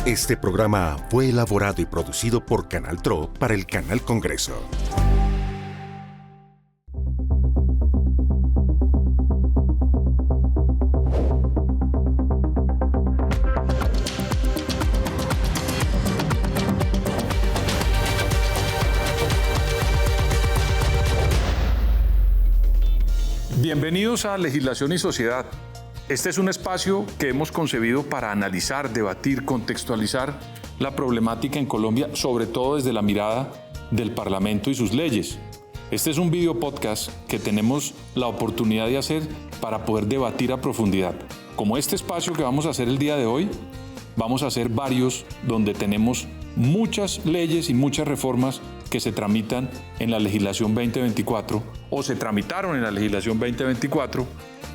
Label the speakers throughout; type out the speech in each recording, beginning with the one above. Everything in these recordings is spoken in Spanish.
Speaker 1: Este programa fue elaborado y producido por Canal TRO para el Canal Congreso.
Speaker 2: Bienvenidos a Legislación y Sociedad. Este es un espacio que hemos concebido para analizar, debatir, contextualizar la problemática en Colombia, sobre todo desde la mirada del Parlamento y sus leyes. Este es un video podcast que tenemos la oportunidad de hacer para poder debatir a profundidad. Como este espacio que vamos a hacer el día de hoy, vamos a hacer varios donde tenemos muchas leyes y muchas reformas que se tramitan en la legislación 2024 o se tramitaron en la legislación 2024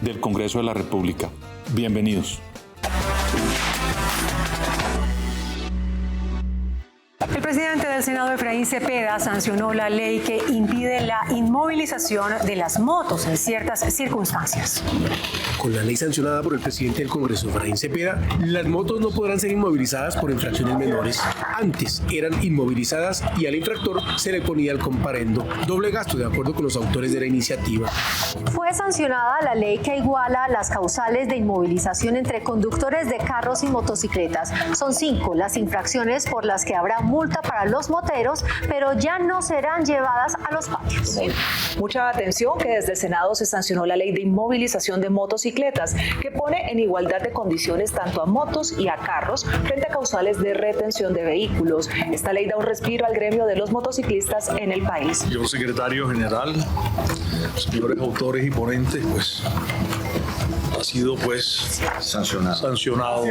Speaker 2: del Congreso de la República. Bienvenidos.
Speaker 3: El presidente del Senado, Efraín Cepeda, sancionó la ley que impide la inmovilización de las motos en ciertas circunstancias.
Speaker 4: Con la ley sancionada por el presidente del Congreso, Efraín Cepeda, las motos no podrán ser inmovilizadas por infracciones menores. Antes eran inmovilizadas y al infractor se le ponía el comparendo. Doble gasto, de acuerdo con los autores de la iniciativa.
Speaker 5: Fue sancionada la ley que iguala las causales de inmovilización entre conductores de carros y motocicletas. Son 5 las infracciones por las que habrá multa para los moteros, pero ya no serán llevadas a los patios.
Speaker 6: Mucha atención que desde el Senado se sancionó la ley de inmovilización de motocicletas, que pone en igualdad de condiciones tanto a motos y a carros frente a causales de retención de vehículos. Esta ley da un respiro al gremio de los motociclistas en el país.
Speaker 7: Señor secretario general, señores autores y ponentes, pues ha sido sancionado.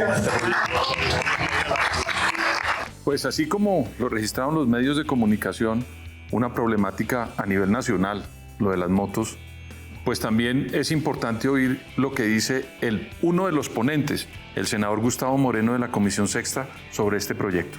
Speaker 2: Pues así como lo registraron los medios de comunicación, una problemática a nivel nacional, lo de las motos, pues también es importante oír lo que dice uno de los ponentes, el senador Gustavo Moreno de la Comisión Sexta, sobre este proyecto.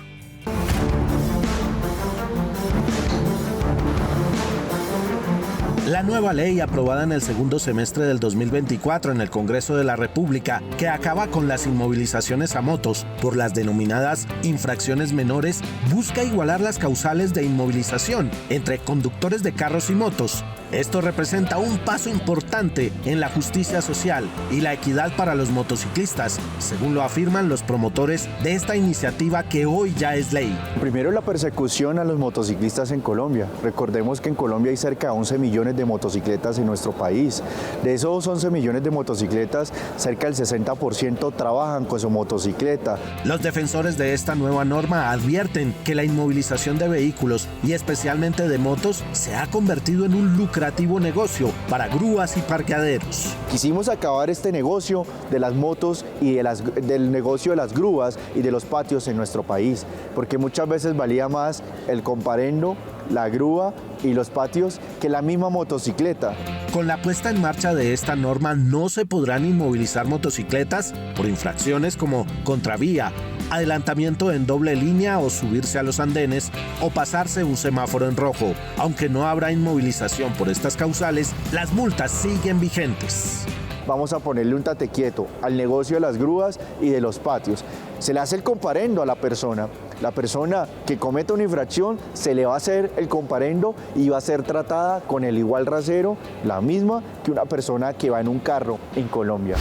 Speaker 8: La nueva ley aprobada en el segundo semestre del 2024 en el Congreso de la República, que acaba con las inmovilizaciones a motos por las denominadas infracciones menores, busca igualar las causales de inmovilización entre conductores de carros y motos. Esto representa un paso importante en la justicia social y la equidad para los motociclistas, según lo afirman los promotores de esta iniciativa que hoy ya es ley.
Speaker 9: Primero, la persecución a los motociclistas en Colombia. Recordemos que en Colombia hay cerca de 11 millones de motocicletas en nuestro país. De esos 11 millones de motocicletas, cerca del 60% trabajan con su motocicleta.
Speaker 8: Los defensores de esta nueva norma advierten que la inmovilización de vehículos y especialmente de motos se ha convertido en un lucrativo negocio para grúas y parqueaderos.
Speaker 9: Quisimos acabar este negocio de las motos y del negocio de las grúas y de los patios en nuestro país, porque muchas veces valía más el comparendo, la grúa y los patios que la misma motocicleta.
Speaker 8: Con la puesta en marcha de esta norma no se podrán inmovilizar motocicletas por infracciones como contravía, adelantamiento en doble línea o subirse a los andenes o pasarse un semáforo en rojo. Aunque no habrá inmovilización por estas causales, las multas siguen vigentes.
Speaker 9: Vamos a ponerle un tate quieto al negocio de las grúas y de los patios. Se le hace el comparendo a la persona. La persona que cometa una infracción se le va a hacer el comparendo y va a ser tratada con el igual rasero, la misma que una persona que va en un carro en Colombia.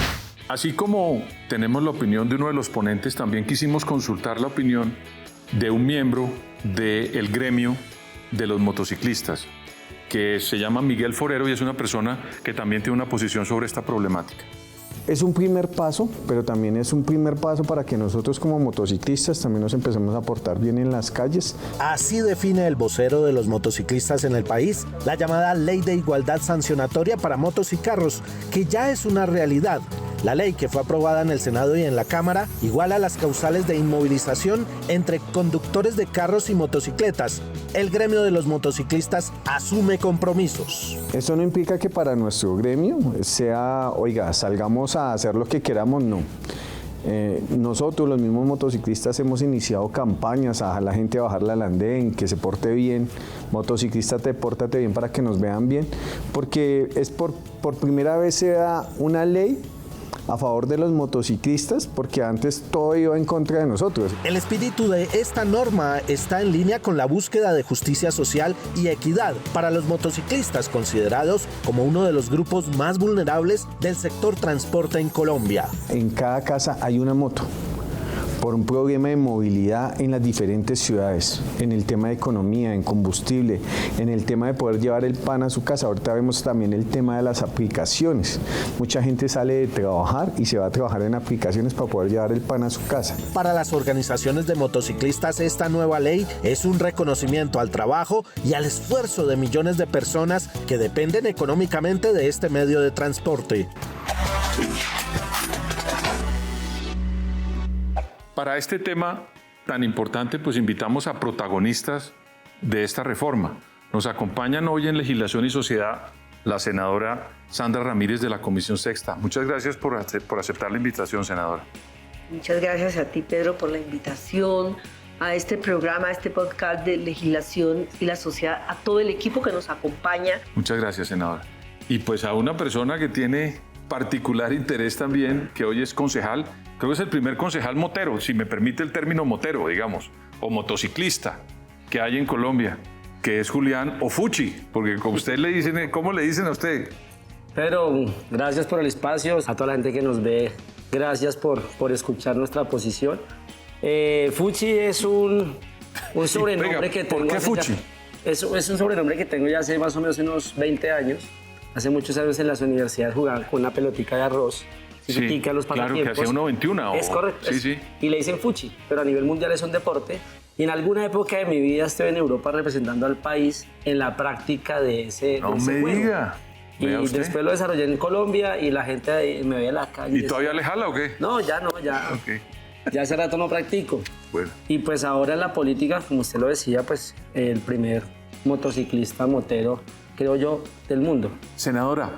Speaker 2: Así como tenemos la opinión de uno de los ponentes, también quisimos consultar la opinión de un miembro del gremio de los motociclistas, que se llama Miguel Forero y es una persona que también tiene una posición sobre esta problemática.
Speaker 10: Es un primer paso, pero también es un primer paso para que nosotros como motociclistas también nos empecemos a portar bien en las calles.
Speaker 8: Así define el vocero de los motociclistas en el país la llamada Ley de Igualdad Sancionatoria para Motos y Carros, que ya es una realidad. La ley, que fue aprobada en el Senado y en la Cámara, iguala las causales de inmovilización entre conductores de carros y motocicletas. El gremio de los motociclistas asume compromisos.
Speaker 10: Esto no implica que para nuestro gremio sea, oiga, salgamos a hacer lo que queramos, no. Nosotros, los mismos motociclistas, hemos iniciado campañas a la gente a bajarle al andén, que se porte bien. Motociclista, pórtate bien para que nos vean bien, porque es por primera vez se da una ley a favor de los motociclistas porque antes todo iba en contra de nosotros.
Speaker 8: El espíritu de esta norma está en línea con la búsqueda de justicia social y equidad para los motociclistas considerados como uno de los grupos más vulnerables del sector transporte en Colombia.
Speaker 10: En cada casa hay una moto, por un problema de movilidad en las diferentes ciudades, en el tema de economía, en combustible, en el tema de poder llevar el pan a su casa. Ahorita vemos también el tema de las aplicaciones. Mucha gente sale de trabajar y se va a trabajar en aplicaciones para poder llevar el pan a su casa.
Speaker 8: Para las organizaciones de motociclistas, esta nueva ley es un reconocimiento al trabajo y al esfuerzo de millones de personas que dependen económicamente de este medio de transporte.
Speaker 2: Para este tema tan importante, pues invitamos a protagonistas de esta reforma. Nos acompañan hoy en Legislación y Sociedad la senadora Sandra Ramírez de la Comisión Sexta. Muchas gracias por aceptar la invitación, senadora.
Speaker 11: Muchas gracias a ti, Pedro, por la invitación a este programa, a este podcast de Legislación y la Sociedad, a todo el equipo que nos acompaña.
Speaker 2: Muchas gracias, senadora. Y pues a una persona que tiene particular interés también, que hoy es concejal, creo que es el primer concejal motero, si me permite el término motero, digamos, o motociclista que hay en Colombia, que es Julián Fuchi, porque como usted le dicen, ¿cómo le dicen a usted?
Speaker 12: Pedro, gracias por el espacio, a toda la gente que nos ve, gracias por escuchar nuestra posición. Fuchi es un sobrenombre que tengo.
Speaker 2: ¿Por qué Fuchi?
Speaker 12: Es un sobrenombre que tengo ya hace más o menos unos 20 años. Hace muchos años en las universidades jugaba con una pelotica de arroz.
Speaker 2: Sí, claro, que hacía 1.21.
Speaker 12: Es correcto.
Speaker 2: Sí, sí.
Speaker 12: Y le dicen Fuchi, pero a nivel mundial es un deporte. Y en alguna época de mi vida estuve en Europa representando al país en la práctica de ese
Speaker 2: No me
Speaker 12: juego.
Speaker 2: Diga.
Speaker 12: Y después lo desarrollé en Colombia y la gente ahí me veía en la calle.
Speaker 2: ¿Y todavía le jala o qué?
Speaker 12: No, ya.
Speaker 2: Okay.
Speaker 12: Ya hace rato no practico.
Speaker 2: Bueno.
Speaker 12: Y pues ahora en la política, como usted lo decía, pues el primer motociclista motero, creo yo, del mundo.
Speaker 2: Senadora,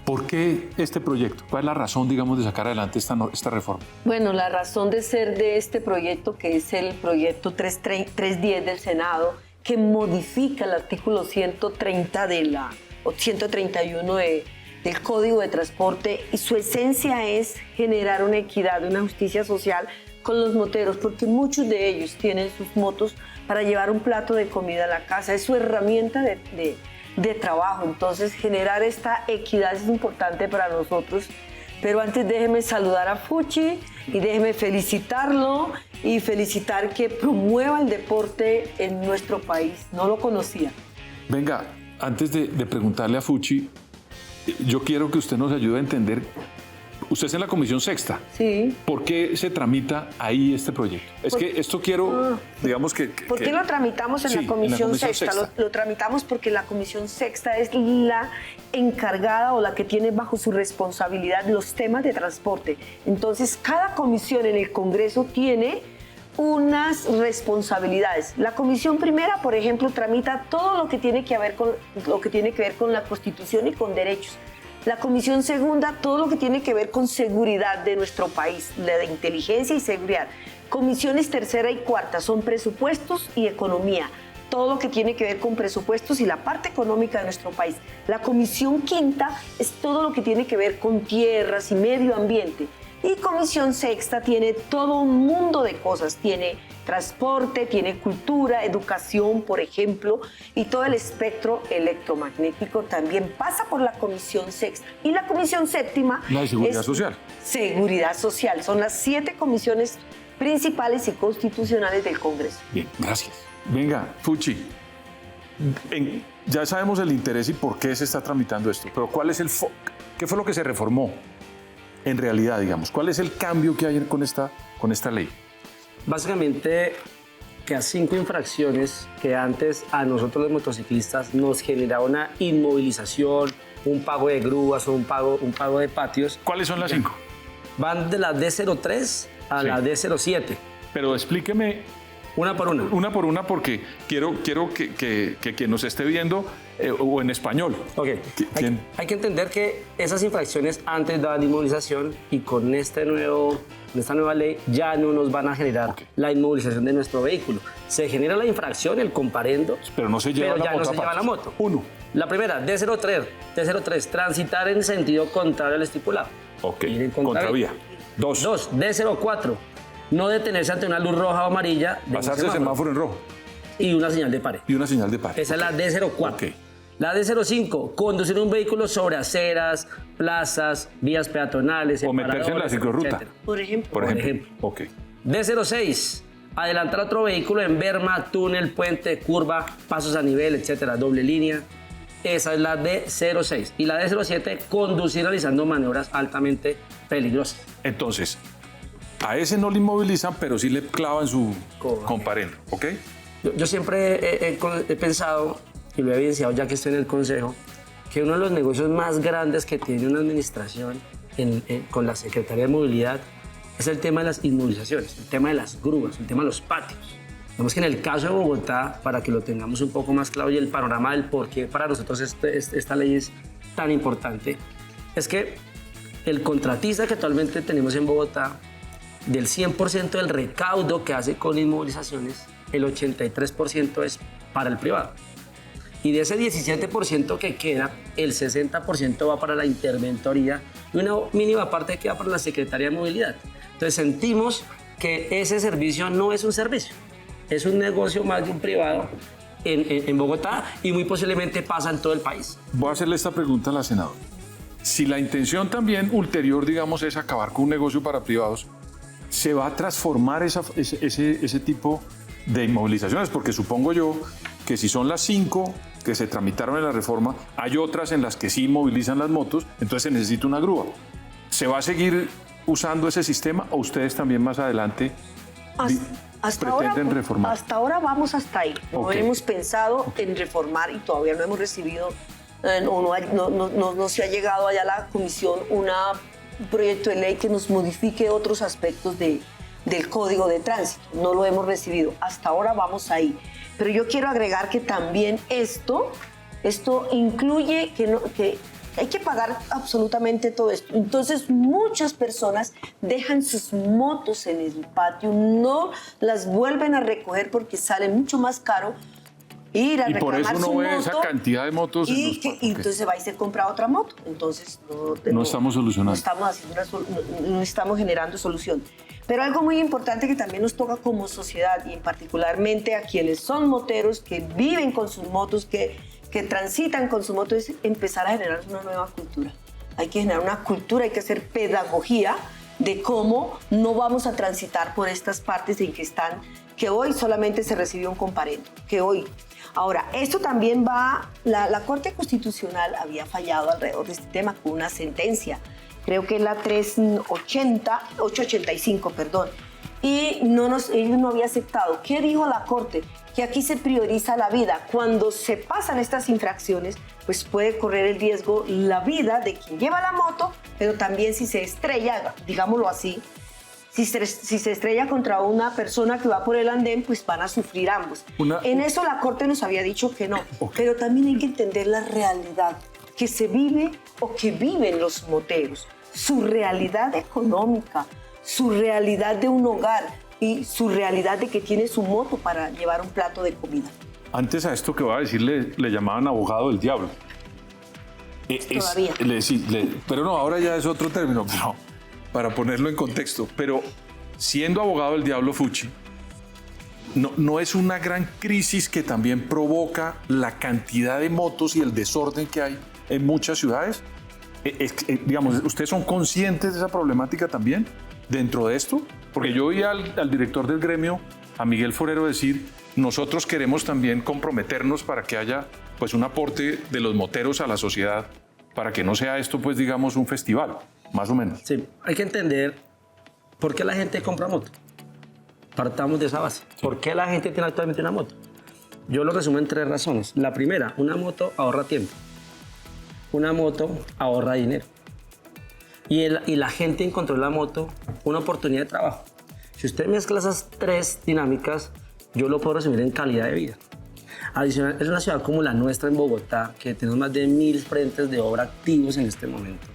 Speaker 2: ¿por qué este proyecto? ¿Cuál es la razón, digamos, de sacar adelante esta reforma?
Speaker 11: Bueno, la razón de ser de este proyecto, que es el proyecto 310 del Senado, que modifica el artículo 130 o 131 del Código de Transporte, y su esencia es generar una equidad, una justicia social con los moteros, porque muchos de ellos tienen sus motos para llevar un plato de comida a la casa, es su herramienta de trabajo. Entonces, generar esta equidad es importante para nosotros. Pero antes déjeme saludar a Fuchi y déjeme felicitarlo y felicitar que promueva el deporte en nuestro país. No lo conocía.
Speaker 2: Venga, antes de preguntarle a Fuchi, yo quiero que usted nos ayude a entender. Usted es en la Comisión Sexta.
Speaker 11: Sí.
Speaker 2: ¿Por qué se tramita ahí este proyecto? Es que esto quiero, digamos que...
Speaker 11: ¿Por qué lo tramitamos en la Comisión Sexta? Lo tramitamos porque la Comisión Sexta es la encargada o la que tiene bajo su responsabilidad los temas de transporte. Entonces, cada comisión en el Congreso tiene unas responsabilidades. La Comisión Primera, por ejemplo, tramita todo lo que tiene que ver con la Constitución y con derechos. La Comisión Segunda, todo lo que tiene que ver con seguridad de nuestro país, la de inteligencia y seguridad. Comisiones Tercera y Cuarta son presupuestos y economía, todo lo que tiene que ver con presupuestos y la parte económica de nuestro país. La Comisión Quinta es todo lo que tiene que ver con tierras y medio ambiente. Y Comisión Sexta tiene todo un mundo de cosas, tiene transporte, tiene cultura, educación, por ejemplo, y todo el espectro electromagnético también pasa por la Comisión Sexta. Y la Comisión Séptima
Speaker 2: la de Seguridad Social.
Speaker 11: Seguridad Social. Son las 7 comisiones principales y constitucionales del Congreso.
Speaker 2: Bien, gracias. Venga, Fuchi, ya sabemos el interés y por qué se está tramitando esto, pero ¿cuál es qué fue lo que se reformó en realidad, digamos? ¿Cuál es el cambio que hay con esta ley?
Speaker 12: Básicamente, que a 5 infracciones que antes a nosotros los motociclistas nos generaba una inmovilización, un pago de grúas o un pago de patios.
Speaker 2: ¿Cuáles son las 5?
Speaker 12: Van de la D03 a la D07.
Speaker 2: Pero explíqueme
Speaker 12: una por una.
Speaker 2: Una por una, porque quiero que quien nos esté viendo o en español.
Speaker 12: Ok. Hay que entender que esas infracciones antes daban inmovilización y con esta nueva ley ya no nos van a generar la inmovilización de nuestro vehículo. Se genera la infracción, el comparendo,
Speaker 2: pero no se lleva
Speaker 12: la moto. La primera, D03, transitar en sentido contrario al estipulado.
Speaker 2: Ok,
Speaker 12: ir en
Speaker 2: contravía. 2.
Speaker 12: 2, D04. No detenerse ante una luz roja o amarilla.
Speaker 2: Pasarse el semáforo en rojo.
Speaker 12: Y una señal de pare.
Speaker 2: Y una señal de pare.
Speaker 12: Esa es la D04.
Speaker 2: Ok.
Speaker 12: La D05, conducir un vehículo sobre aceras, plazas, vías peatonales,
Speaker 2: o meterse en la ciclorruta.
Speaker 12: Etcétera.
Speaker 11: Por ejemplo.
Speaker 2: Por ejemplo. Ok.
Speaker 12: D06, adelantar otro vehículo en berma, túnel, puente, curva, pasos a nivel, etcétera, doble línea. Esa es la D06. Y la D07, conducir realizando maniobras altamente peligrosas.
Speaker 2: Entonces, a ese no le inmovilizan, pero sí le clavan su comparendo, ¿ok?
Speaker 12: Yo siempre he pensado, y lo he evidenciado ya que estoy en el Consejo, que uno de los negocios más grandes que tiene una administración con la Secretaría de Movilidad es el tema de las inmovilizaciones, el tema de las grúas, el tema de los patios. Vemos que en el caso de Bogotá, para que lo tengamos un poco más claro y el panorama del por qué para nosotros esta ley es tan importante, es que el contratista que actualmente tenemos en Bogotá, del 100% del recaudo que hace con inmovilizaciones, el 83% es para el privado. Y de ese 17% que queda, el 60% va para la interventoría y una mínima parte queda para la Secretaría de Movilidad. Entonces sentimos que ese servicio no es un servicio, es un negocio más de un privado en Bogotá y muy posiblemente pasa en todo el país.
Speaker 2: Voy a hacerle esta pregunta a la senadora. Si la intención también ulterior, digamos, es acabar con un negocio para privados, ¿se va a transformar ese tipo de inmovilizaciones? Porque supongo yo que si son las 5 que se tramitaron en la reforma, hay otras en las que sí movilizan las motos, entonces se necesita una grúa. ¿Se va a seguir usando ese sistema o ustedes también más adelante pretenden reformar?
Speaker 11: Hasta ahora vamos hasta ahí. No hemos pensado en reformar y todavía no hemos recibido, no se ha llegado allá a la comisión un proyecto de ley que nos modifique otros aspectos del Código de Tránsito. No lo hemos recibido. Hasta ahora vamos ahí. Pero yo quiero agregar que también esto incluye que hay que pagar absolutamente todo esto. Entonces, muchas personas dejan sus motos en el patio, no las vuelven a recoger porque sale mucho más caro ir a reclamar su moto. Y por eso
Speaker 2: uno ve esa cantidad de motos.
Speaker 11: Y entonces va y se compra otra moto. Entonces,
Speaker 2: no estamos solucionando.
Speaker 11: No estamos generando solución. Pero algo muy importante que también nos toca como sociedad y particularmente a quienes son moteros, que viven con sus motos, que transitan con su moto, es empezar a generar una nueva cultura. Hay que generar una cultura, hay que hacer pedagogía de cómo no vamos a transitar por estas partes en que hoy solamente se recibió un comparendo, Ahora, esto también la Corte Constitucional había fallado alrededor de este tema con una sentencia, creo que es la 885, y ellos no habían aceptado. ¿Qué dijo la Corte? Que aquí se prioriza la vida. Cuando se pasan estas infracciones, pues puede correr el riesgo la vida de quien lleva la moto, pero también si se estrella, digámoslo así, si se estrella contra una persona que va por el andén, pues van a sufrir ambos. En eso la Corte nos había dicho que no, pero también hay que entender la realidad que se vive o que viven los moteros, su realidad económica, su realidad de un hogar y su realidad de que tiene su moto para llevar un plato de comida.
Speaker 2: Antes a esto que voy a decir le llamaban abogado del diablo.
Speaker 11: Todavía.
Speaker 2: Pero no, ahora ya es otro término, pero para ponerlo en contexto. Pero siendo abogado del diablo Fucci, ¿no es una gran crisis que también provoca la cantidad de motos y el desorden que hay en muchas ciudades? Digamos, ¿ustedes son conscientes de esa problemática también dentro de esto? Porque yo oí al director del gremio, a Miguel Forero, decir: nosotros queremos también comprometernos para que haya pues un aporte de los moteros a la sociedad, para que no sea esto pues digamos un festival, más o menos.
Speaker 12: Sí, hay que entender por qué la gente compra moto. Partamos de esa base. Sí. ¿Por qué la gente tiene actualmente una moto? Yo lo resumo en 3 razones. La primera, una moto ahorra tiempo. Una moto ahorra dinero. Y la gente encontró en la moto una oportunidad de trabajo. Si usted mezcla esas 3 dinámicas, yo lo puedo resumir en calidad de vida. Adicional, es una ciudad como la nuestra en Bogotá, que tenemos más de 1000 frentes de obra activos en este momento.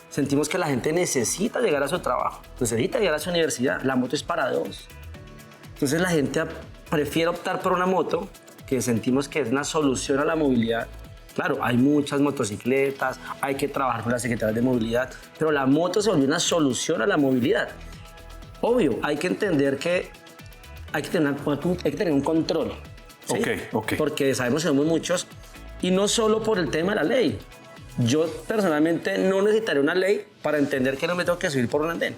Speaker 12: Sentimos que la gente necesita llegar a su trabajo, necesita llegar a su universidad. La moto es para 2. Entonces la gente prefiere optar por una moto, que sentimos que es una solución a la movilidad, Claro, hay muchas motocicletas, hay que trabajar con las secretarías de movilidad, pero la moto se volvió una solución a la movilidad. Obvio, hay que entender que hay que tener un control. ¿Sí?
Speaker 2: Ok.
Speaker 12: Porque sabemos que somos muchos, y no solo por el tema de la ley. Yo personalmente no necesitaré una ley para entender que no me tengo que subir por un andén.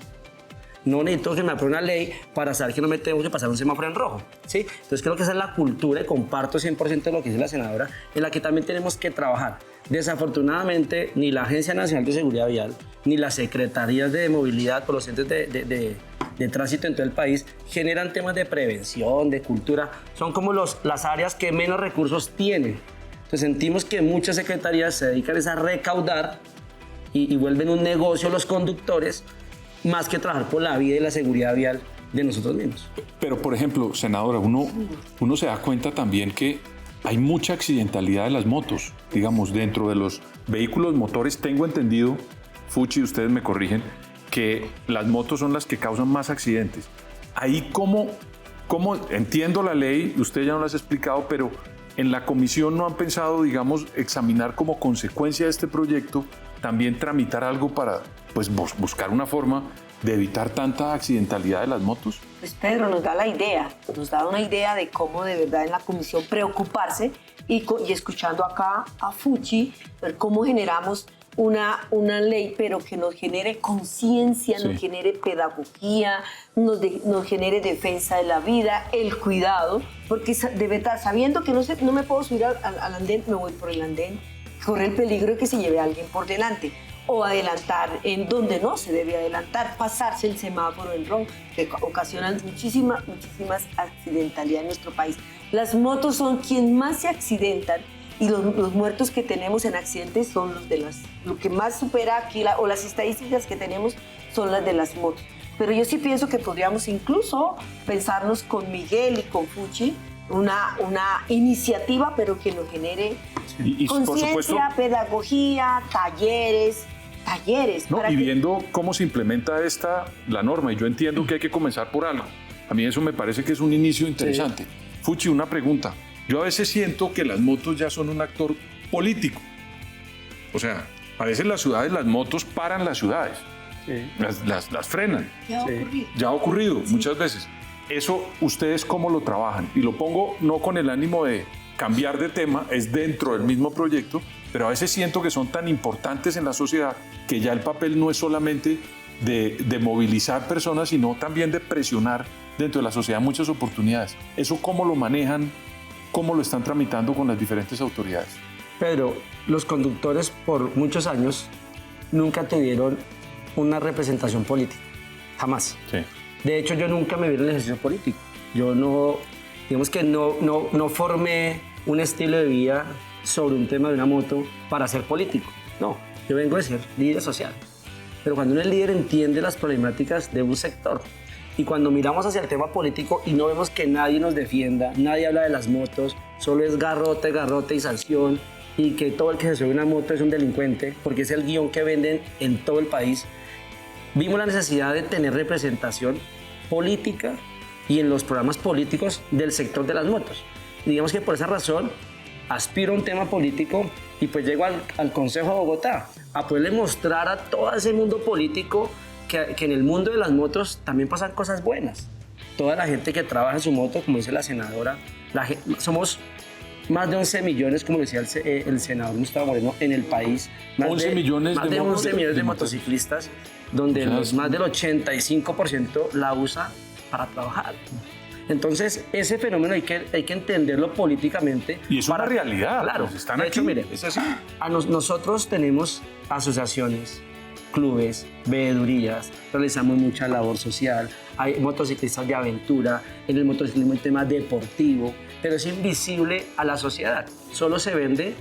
Speaker 12: No necesito que me apruebe una ley para saber que no me tengo que pasar un semáforo en rojo, ¿sí? Entonces creo que esa es la cultura, y comparto 100% de lo que dice la senadora, en la que también tenemos que trabajar. Desafortunadamente, ni la Agencia Nacional de Seguridad Vial, ni las secretarías de movilidad por los centros de tránsito en todo el país generan temas de prevención, de cultura. Son como las áreas que menos recursos tienen. Entonces sentimos que muchas secretarías se dedican a recaudar y vuelven un negocio los conductores, más que trabajar por la vida y la seguridad vial de nosotros mismos.
Speaker 2: Pero, por ejemplo, senadora, uno se da cuenta también que hay mucha accidentalidad de las motos. Digamos, dentro de los vehículos motores, tengo entendido, Fuchi, ustedes me corrigen, que las motos son las que causan más accidentes. Ahí, ¿cómo entiendo la ley, usted ya no lo has explicado, pero en la comisión no han pensado, digamos, examinar como consecuencia de este proyecto, también tramitar algo para pues buscar una forma de evitar tanta accidentalidad de las motos?
Speaker 11: Pues Pedro nos da una idea de cómo de verdad en la comisión preocuparse y escuchando acá a Fuchi, ver cómo generamos una ley, pero que nos genere conciencia, nos genere pedagogía, nos genere defensa de la vida, el cuidado, porque de verdad, sabiendo que no me puedo subir al andén, me voy por el andén, corre el peligro de que se lleve a alguien por delante, o adelantar en donde no se debe adelantar, pasarse el semáforo en rojo, que ocasionan muchísimas accidentalidad en nuestro país. Las motos son quien más se accidentan, y los muertos que tenemos en accidentes son lo que más supera aquí, o las estadísticas que tenemos son las de las motos. Pero yo sí pienso que podríamos incluso pensarnos con Miguel y con Fuchi una iniciativa, pero que nos genere conciencia, pedagogía, talleres.
Speaker 2: No, y viendo cómo se implementa la norma, y yo entiendo que hay que comenzar por algo. A mí eso me parece que es un inicio interesante. Sí. Fuchi, una pregunta. Yo a veces siento que las motos ya son un actor político. O sea, a veces las ciudades, las motos paran las ciudades. Sí. Las frenan. Ya ha ocurrido muchas veces. Eso, ¿ustedes cómo lo trabajan? Y lo pongo no con el ánimo de cambiar de tema, es dentro del mismo proyecto, pero a veces siento que son tan importantes en la sociedad que ya el papel no es solamente de movilizar personas, sino también de presionar dentro de la sociedad muchas oportunidades. ¿Eso cómo lo manejan? ¿Cómo lo están tramitando con las diferentes autoridades?
Speaker 12: Pedro, los conductores por muchos años nunca tuvieron una representación política, jamás.
Speaker 2: Sí.
Speaker 12: De hecho, yo nunca me vi en el ejercicio político. Yo no formé un estilo de vida sobre un tema de una moto para ser político. No, yo vengo de ser líder social. Pero cuando uno es líder entiende las problemáticas de un sector. Y cuando miramos hacia el tema político y no vemos que nadie nos defienda, nadie habla de las motos, solo es garrote y sanción, y que todo el que se sube a una moto es un delincuente, porque es el guión que venden en todo el país, vimos la necesidad de tener representación política y en los programas políticos del sector de las motos. Y digamos que por esa razón aspiro a un tema político y pues llego al Consejo de Bogotá a poderle mostrar a todo ese mundo político que en el mundo de las motos también pasan cosas buenas. Toda la gente que trabaja en su moto, como dice la senadora, somos más de 11 millones, como decía el senador Gustavo Moreno, en el país.
Speaker 2: Más de 11 millones
Speaker 12: de motociclistas, donde más del 85% la usa para trabajar. Entonces, ese fenómeno hay que entenderlo políticamente.
Speaker 2: Y es una realidad.
Speaker 12: Claro.
Speaker 2: Pues están
Speaker 12: de hecho,
Speaker 2: aquí.
Speaker 12: Mire,
Speaker 2: es así.
Speaker 12: Nosotros tenemos asociaciones, clubes, veedurías, realizamos mucha labor social, hay motociclistas de aventura, en el motociclismo hay tema deportivo, pero es invisible a la sociedad. Solo se vende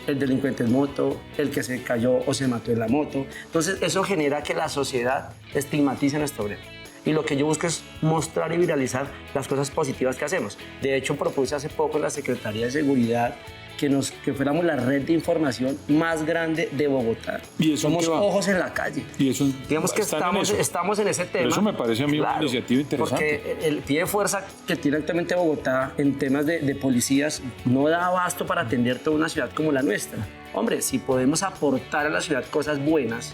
Speaker 12: el delincuente en moto, el que se cayó o se mató en la moto. Entonces eso genera que la sociedad estigmatice nuestro gremio. Y lo que yo busco es mostrar y viralizar las cosas positivas que hacemos. De hecho, propuse hace poco en la Secretaría de Seguridad que fuéramos la red de información más grande de Bogotá.
Speaker 2: ¿Y eso
Speaker 12: somos ojos en la calle.
Speaker 2: Y eso,
Speaker 12: digamos que estamos en ese tema.
Speaker 2: Pero eso me parece a mí una iniciativa interesante.
Speaker 12: Porque el pie de fuerza que tiene actualmente Bogotá en temas de policías no da abasto para atender toda una ciudad como la nuestra. Hombre, si podemos aportar a la ciudad cosas buenas,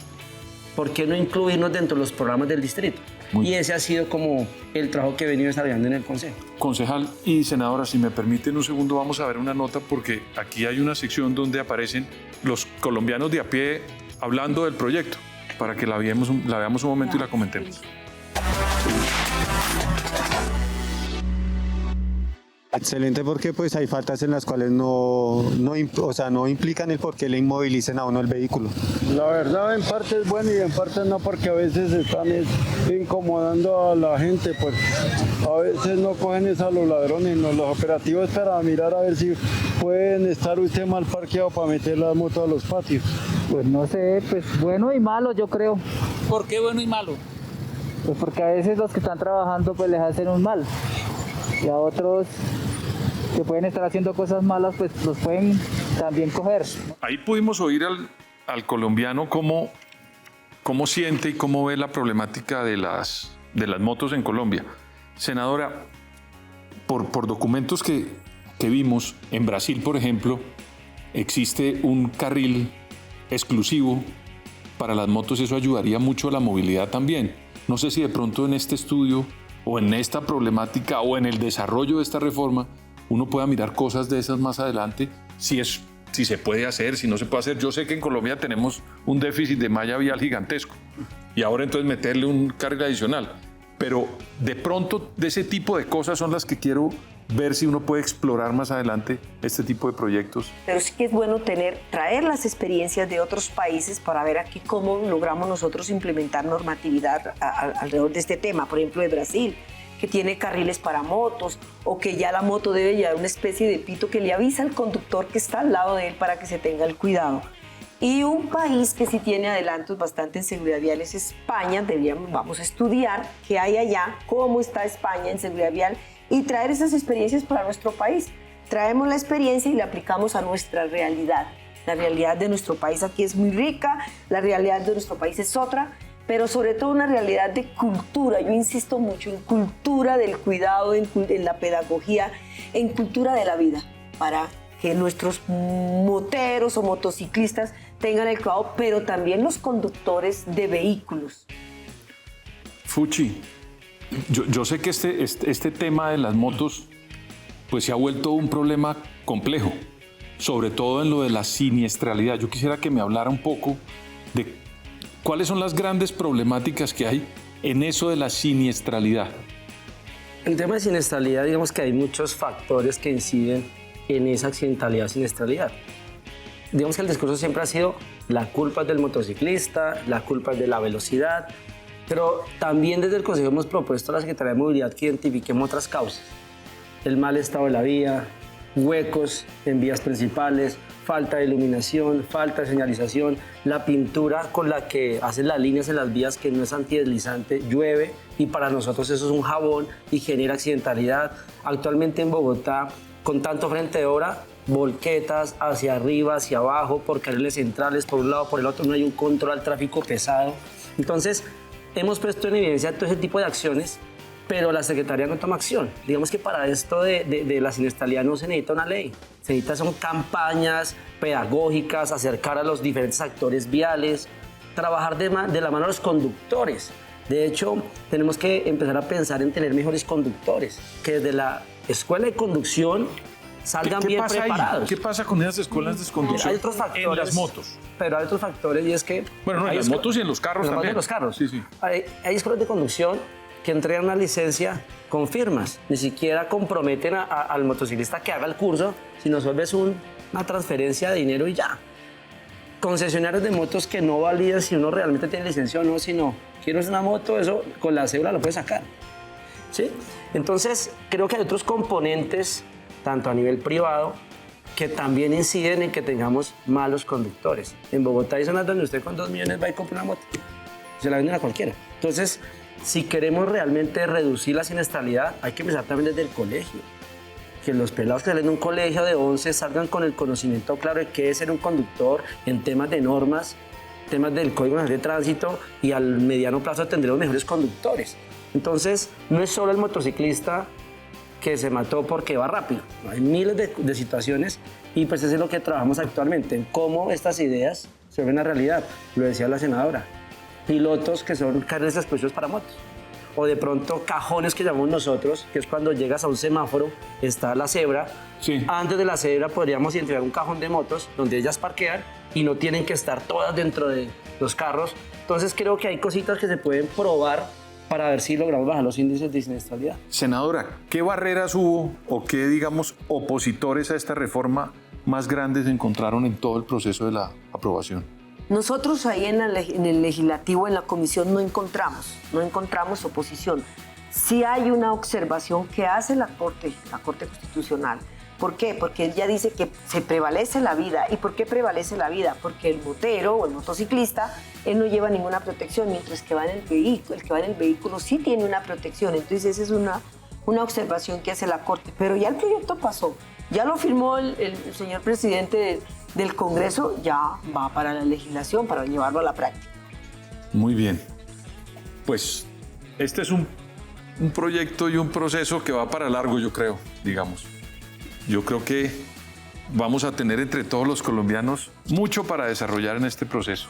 Speaker 12: ¿por qué no incluirnos dentro de los programas del distrito? Y ese ha sido como el trabajo que he venido desarrollando en el Consejo.
Speaker 2: Concejal y senadora, si me permiten un segundo, vamos a ver una nota porque aquí hay una sección donde aparecen los colombianos de a pie hablando del proyecto, para que la veamos un momento y la comentemos.
Speaker 13: Excelente, porque pues hay faltas en las cuales no implican el por qué le inmovilicen a uno el vehículo.
Speaker 14: La verdad en parte es bueno y en parte no, porque a veces están incomodando a la gente, pues a veces no cogen a los ladrones, no, los operativos para mirar a ver si pueden estar usted mal parqueado para meter la moto a los patios.
Speaker 15: Pues no sé, pues bueno y malo yo creo.
Speaker 16: ¿Por qué bueno y malo?
Speaker 15: Pues porque a veces los que están trabajando pues les hacen un mal y a otros que pueden estar haciendo cosas malas, pues los pueden también coger.
Speaker 2: Ahí pudimos oír al colombiano cómo siente y cómo ve la problemática de las motos en Colombia. Senadora, por documentos que vimos, en Brasil, por ejemplo, existe un carril exclusivo para las motos, eso ayudaría mucho a la movilidad también. No sé si de pronto en este estudio o en esta problemática o en el desarrollo de esta reforma uno pueda mirar cosas de esas más adelante, si se puede hacer, si no se puede hacer. Yo sé que en Colombia tenemos un déficit de malla vial gigantesco y ahora entonces meterle un carril adicional, pero de pronto de ese tipo de cosas son las que quiero ver si uno puede explorar más adelante este tipo de proyectos.
Speaker 11: Pero sí que es bueno traer las experiencias de otros países para ver aquí cómo logramos nosotros implementar normatividad alrededor de este tema. Por ejemplo, de Brasil, que tiene carriles para motos, o que ya la moto debe llevar una especie de pito que le avisa al conductor que está al lado de él para que se tenga el cuidado. Y un país que sí tiene adelantos bastante en seguridad vial es España. Vamos a estudiar qué hay allá, cómo está España en seguridad vial y traer esas experiencias para nuestro país. Traemos la experiencia y la aplicamos a nuestra realidad. La realidad de nuestro país aquí es muy rica, la realidad de nuestro país es otra, pero sobre todo una realidad de cultura. Yo insisto mucho en cultura del cuidado, en la pedagogía, en cultura de la vida, para que nuestros moteros o motociclistas tengan el cuidado, pero también los conductores de vehículos.
Speaker 2: Fuchi, yo sé que este tema de las motos pues se ha vuelto un problema complejo, sobre todo en lo de la siniestralidad. Yo quisiera que me hablara un poco de cuáles son las grandes problemáticas que hay en eso de la siniestralidad.
Speaker 12: En el tema de siniestralidad, digamos que hay muchos factores que inciden en esa accidentalidad, siniestralidad. Digamos que el discurso siempre ha sido la culpa es del motociclista, la culpa es de la velocidad, pero también desde el Consejo hemos propuesto a la Secretaría de Movilidad que identifiquemos otras causas. El mal estado de la vía, huecos en vías principales, falta de iluminación, falta de señalización, la pintura con la que hacen las líneas en las vías que no es antideslizante, llueve y para nosotros eso es un jabón y genera accidentalidad. Actualmente en Bogotá, con tanto frente de obra, volquetas hacia arriba, hacia abajo, por carriles centrales, por un lado, por el otro, no hay un control al tráfico pesado. Entonces, hemos puesto en evidencia todo ese tipo de acciones, pero la Secretaría no toma acción. Digamos que para esto de la siniestralidad no se necesita una ley, se necesitan son campañas pedagógicas, acercar a los diferentes actores viales, trabajar de la mano a los conductores. De hecho, tenemos que empezar a pensar en tener mejores conductores, que desde la escuela de conducción salgan bien preparados.
Speaker 2: Ahí? ¿Qué pasa con esas escuelas de conducción
Speaker 12: hay otros factores,
Speaker 2: en las motos?
Speaker 12: Pero hay otros factores y es que...
Speaker 2: Bueno, no, en las motos y en los carros también.
Speaker 12: En los carros.
Speaker 2: Sí, sí.
Speaker 12: Hay escuelas de conducción que entregan una licencia con firmas. Ni siquiera comprometen al motociclista que haga el curso, sino solo es una transferencia de dinero y ya. Concesionarios de motos que no validan si uno realmente tiene licencia o no, sino quieres una moto, eso con la cédula lo puedes sacar. ¿Sí? Entonces, creo que hay otros componentes, tanto a nivel privado, que también inciden en que tengamos malos conductores. En Bogotá hay zonas donde usted con 2 millones va y compra una moto. Se la venden a cualquiera. Entonces, si queremos realmente reducir la siniestralidad, hay que empezar también desde el colegio. Que los pelados que salen de un colegio de 11 salgan con el conocimiento claro de qué es ser un conductor en temas de normas, temas del Código Nacional de Tránsito, y al mediano plazo tendremos mejores conductores. Entonces, no es solo el motociclista que se mató porque va rápido. Hay miles de situaciones y pues eso es lo que trabajamos actualmente, en cómo estas ideas se ven a realidad. Lo decía la senadora, pilotos que son carriles exclusivos para motos. O de pronto cajones que llamamos nosotros, que es cuando llegas a un semáforo, está la cebra.
Speaker 2: Sí.
Speaker 12: Antes de la cebra podríamos identificar un cajón de motos donde ellas parquean y no tienen que estar todas dentro de los carros. Entonces creo que hay cositas que se pueden probar para ver si logramos bajar los índices de siniestralidad.
Speaker 2: Senadora, ¿qué barreras hubo o qué, digamos, opositores a esta reforma más grandes encontraron en todo el proceso de la aprobación?
Speaker 11: Nosotros ahí en el legislativo, en la comisión, no encontramos oposición. Sí hay una observación que hace la Corte Constitucional. ¿Por qué? Porque ella dice que se prevalece la vida. ¿Y por qué prevalece la vida? Porque el motero o el motociclista, él no lleva ninguna protección, mientras que va en el que va en el vehículo sí tiene una protección. Entonces esa es una observación que hace la Corte. Pero ya el proyecto pasó, ya lo firmó el señor presidente del Congreso, ya va para la legislación, para llevarlo a la práctica.
Speaker 2: Muy bien. Pues este es un proyecto y un proceso que va para largo, yo creo, digamos. Yo creo que vamos a tener entre todos los colombianos mucho para desarrollar en este proceso.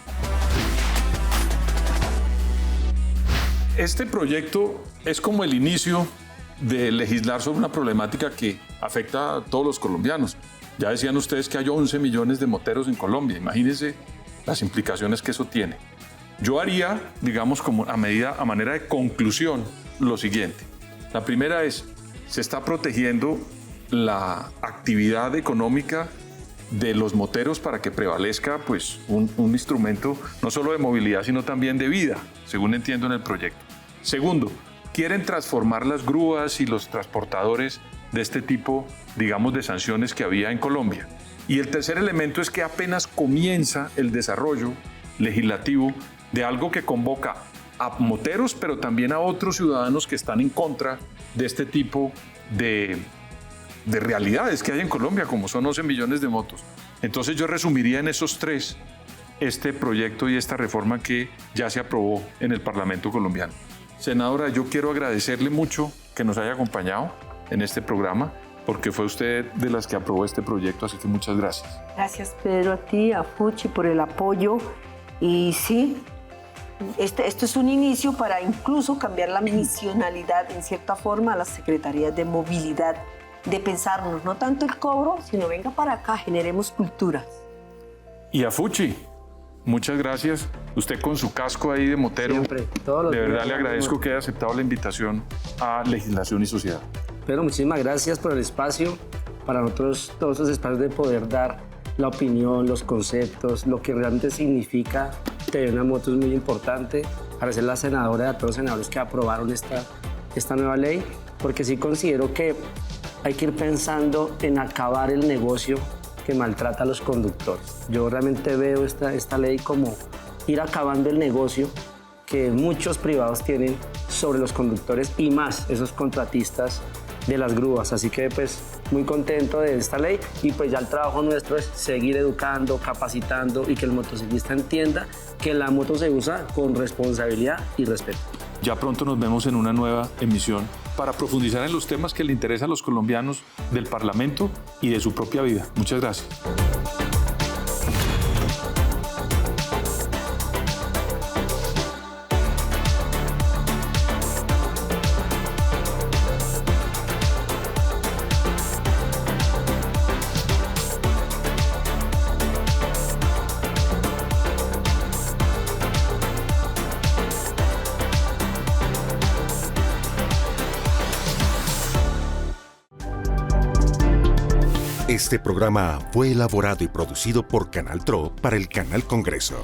Speaker 2: Este proyecto es como el inicio de legislar sobre una problemática que afecta a todos los colombianos. Ya decían ustedes que hay 11 millones de moteros en Colombia. Imagínense las implicaciones que eso tiene. Yo haría, digamos, como a manera de conclusión, lo siguiente. La primera es, se está protegiendo la actividad económica de los moteros para que prevalezca pues, un instrumento no solo de movilidad, sino también de vida, según entiendo en el proyecto. Segundo, quieren transformar las grúas y los transportadores de este tipo, digamos, de sanciones que había en Colombia. Y el tercer elemento es que apenas comienza el desarrollo legislativo de algo que convoca a moteros, pero también a otros ciudadanos que están en contra de este tipo de realidades que hay en Colombia, como son 11 millones de motos. Entonces yo resumiría en esos tres este proyecto y esta reforma que ya se aprobó en el Parlamento colombiano. Senadora, yo quiero agradecerle mucho que nos haya acompañado en este programa, porque fue usted de las que aprobó este proyecto, así que muchas gracias.
Speaker 11: Gracias, Pedro, a ti, a Fuchi, por el apoyo. Y sí, esto es un inicio para incluso cambiar la misionalidad, en cierta forma, a las secretarías de movilidad, de pensarnos, no tanto el cobro, sino venga para acá, generemos culturas.
Speaker 2: Y a Fuchi, muchas gracias. Usted con su casco ahí de motero,
Speaker 12: siempre, todos los
Speaker 2: de verdad
Speaker 12: días,
Speaker 2: le agradezco que haya aceptado la invitación a Legislación y Sociedad.
Speaker 12: Pero muchísimas gracias por el espacio, para nosotros todos esos espacios de poder dar la opinión, los conceptos, lo que realmente significa tener una moto es muy importante. Agradecer a la senadora y a todos los senadores que aprobaron esta nueva ley, porque sí considero que hay que ir pensando en acabar el negocio que maltrata a los conductores. Yo realmente veo esta ley como ir acabando el negocio que muchos privados tienen sobre los conductores y más esos contratistas de las grúas. Así que pues muy contento de esta ley y pues ya el trabajo nuestro es seguir educando, capacitando y que el motociclista entienda que la moto se usa con responsabilidad y respeto.
Speaker 2: Ya pronto nos vemos en una nueva emisión para profundizar en los temas que le interesan a los colombianos del Parlamento y de su propia vida. Muchas gracias.
Speaker 1: Este programa fue elaborado y producido por Canal TRO para el Canal Congreso.